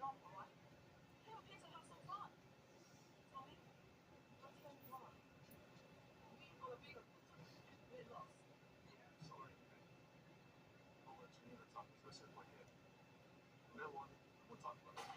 Sorry. I'll let you know the topics I said in my head. From now on, we'll talk about it.